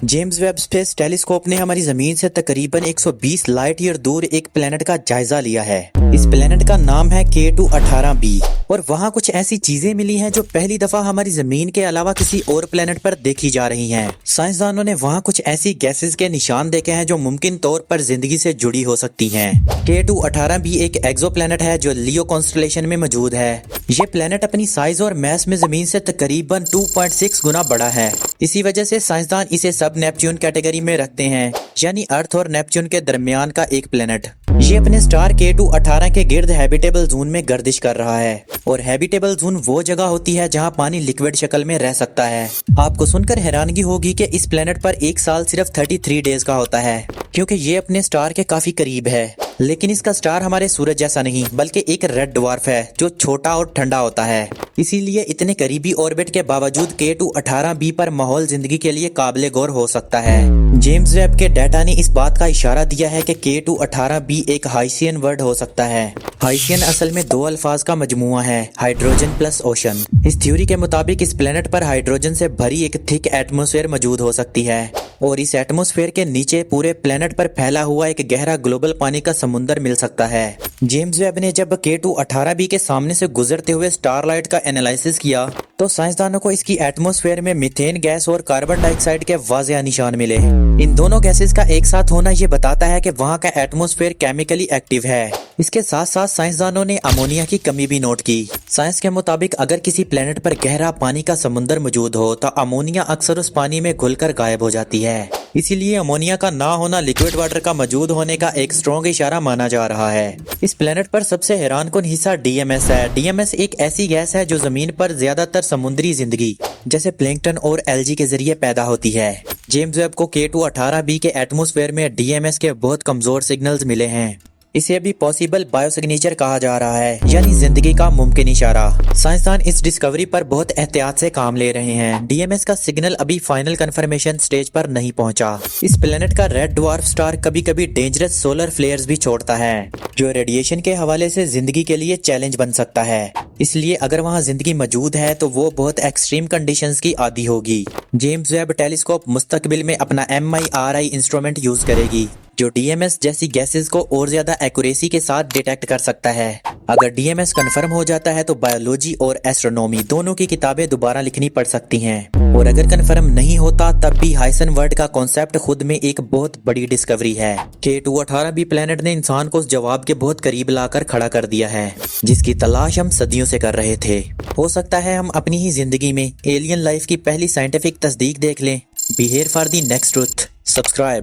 James Webb space telescope ने हमारी जमीन से तकरीबन 120 लाइट ईयर दूर एक प्लेनेट का जायजा लिया है। इस प्लेनेट का नाम है K2-18b और वहाँ कुछ ऐसी चीजें मिली हैं जो पहली दफा हमारी जमीन के अलावा किसी और प्लेनेट पर देखी जा रही हैं। साइंसदानों ने वहाँ कुछ ऐसी गैसेस के निशान देखे हैं जो मुमकिन तौर पर जिंदगी से जुड़ी हो सकती हैं। K2-18b एक एक्सोप्लैनेट है जो लियो कॉन्स्टलेशन में मौजूद है। ये प्लेनेट अपनी साइज और मैस में जमीन से तकरीबन 2.6 गुना बड़ा है। इसी वजह से साइंसदान इसे सब नेपच्यून कैटेगरी में रखते हैं, यानी अर्थ और नेपच्यून के दरमियान का एक प्लेनेट। ये अपने स्टार K2-18 के गिर्द हैबिटेबल जोन में गर्दिश कर रहा है और हैबिटेबल जोन वो जगह होती है जहाँ पानी लिक्विड शक्ल में रह सकता है। आपको सुनकर हैरानगी होगी कि इस प्लेनेट पर एक साल सिर्फ 33 डेज का होता है, क्योंकि ये अपने स्टार के काफी करीब है। लेकिन इसका स्टार हमारे सूरज जैसा नहीं बल्कि एक रेड ड्वार्फ है जो छोटा और ठंडा होता है। इसीलिए इतने करीबी ऑर्बिट के बावजूद K2-18b पर माहौल जिंदगी के लिए काबिले गौर हो सकता है। जेम्स वेब के डाटा ने इस बात का इशारा दिया है कि K2-18b एक हाइसियन वर्ड हो सकता है। हाइसियन असल में दो अल्फाज का मजमुआ है, हाइड्रोजन प्लस ओशन। इस थ्योरी के मुताबिक इस प्लेनेट पर हाइड्रोजन से भरी एक थिक एटमॉस्फेयर मौजूद हो सकती है और इस एटमॉस्फेयर के नीचे पूरे प्लेनेट पर फैला हुआ एक गहरा ग्लोबल पानी का समुंदर मिल सकता है। जेम्स वेब ने जब K2-18b के सामने से गुजरते हुए स्टारलाइट का एनालिसिस किया तो साइंसदानों को इसकी एटमॉस्फेयर में मीथेन गैस और कार्बन डाइऑक्साइड के वाज़ेह निशान मिले। इन दोनों गैसेस का एक साथ होना ये बताता है कि वहाँ का एटमॉस्फेयर केमिकली एक्टिव है। इसके साथ साथ साइंसदानों ने अमोनिया की कमी भी नोट की। साइंस के मुताबिक अगर किसी प्लेनेट पर गहरा पानी का समुंदर मौजूद हो तो अमोनिया अक्सर उस पानी में घुलकर गायब हो जाती है। इसीलिए अमोनिया का ना होना लिक्विड वाटर का मौजूद होने का एक स्ट्रॉन्ग इशारा माना जा रहा है। इस प्लेनेट पर सबसे हैरानकुन हिस्सा DMS है। DMS एक ऐसी गैस है जो जमीन पर ज्यादातर समुद्री जिंदगी जैसे प्लैंकटन और एल्गी के जरिए पैदा होती है। जेम्स वेब को K2-18b के एटमॉस्फेयर में DMS के बहुत कमजोर सिग्नल्स मिले हैं। इसे अभी पॉसिबल बायोसिग्नेचर कहा जा रहा है, यानी जिंदगी का मुमकिन इशारा। साइंसदान इस डिस्कवरी पर बहुत एहतियात से काम ले रहे हैं। DMS का सिग्नल अभी फाइनल कंफर्मेशन स्टेज पर नहीं पहुंचा। इस प्लेनेट का रेड ड्वार्फ स्टार कभी कभी डेंजरस सोलर फ्लेयर्स भी छोड़ता है, जो रेडिएशन के हवाले से जिंदगी के लिए चैलेंज बन सकता है। इसलिए अगर वहाँ जिंदगी मौजूद है तो वो बहुत एक्सट्रीम कंडीशंस की आदी होगी। जेम्स वेब टेलीस्कोप मुस्तकबिल में अपना MIRI इंस्ट्रूमेंट यूज करेगी जो DMS जैसी गैसेस को और ज्यादा एक्यूरेसी के साथ डिटेक्ट कर सकता है। अगर DMS कंफर्म हो जाता है तो बायोलॉजी और एस्ट्रोनॉमी दोनों की किताबें दोबारा लिखनी पड़ सकती हैं, और अगर कंफर्म नहीं होता तब भी हाइसन वर्ड का कॉन्सेप्ट खुद में एक बहुत बड़ी डिस्कवरी है। K2-18b प्लेनेट ने इंसान को उस जवाब के बहुत करीब लाकर खड़ा कर दिया है जिसकी तलाश हम सदियों से कर रहे थे। हो सकता है हम अपनी ही जिंदगी में एलियन लाइफ की पहली साइंटिफिक तस्दीक देख लें। Be here for the next truth. Subscribe.